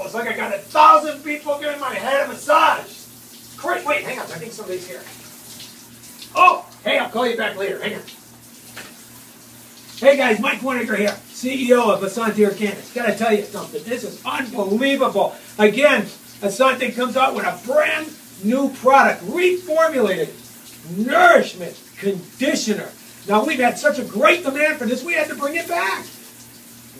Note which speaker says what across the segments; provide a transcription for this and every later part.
Speaker 1: It's like I got 1,000 people giving my head a massage. Great. Wait, hang on. I think somebody's here. Oh, hey, I'll call you back later. Hang on. Hey guys, Mike Wenniger here, CEO of Essante Organics. Gotta tell you something. This is unbelievable. Again, Essante comes out with a brand new product, reformulated NourishMint Conditioner. Now we've had such a great demand for this, we had to bring it back.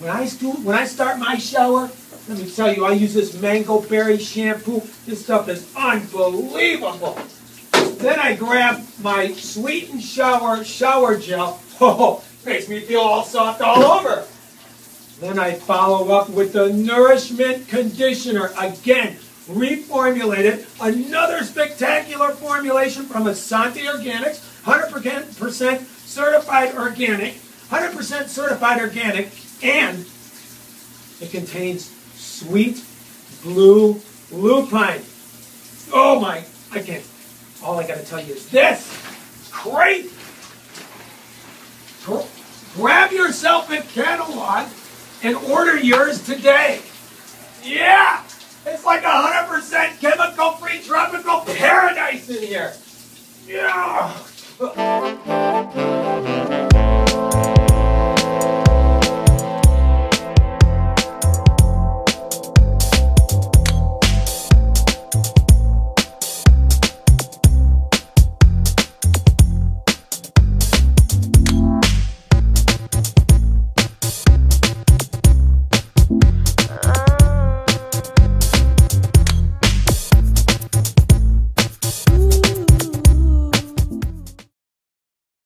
Speaker 1: When I start my shower, let me tell you, I use this mango berry shampoo. This stuff is unbelievable. Then I grab my sweetened shower gel. Oh, makes me feel all soft all over. Then I follow up with the NourishMint Conditioner. Again, reformulated. Another spectacular formulation from Essante Organics. 100% certified organic. 100% certified organic. And it contains sweet blue lupine. Oh my, I can't. All I got to tell you is this. It's crazy. Grab yourself a catalog and order yours today. Yeah, it's like 100% chemical-free tropical paradise in here. Yeah.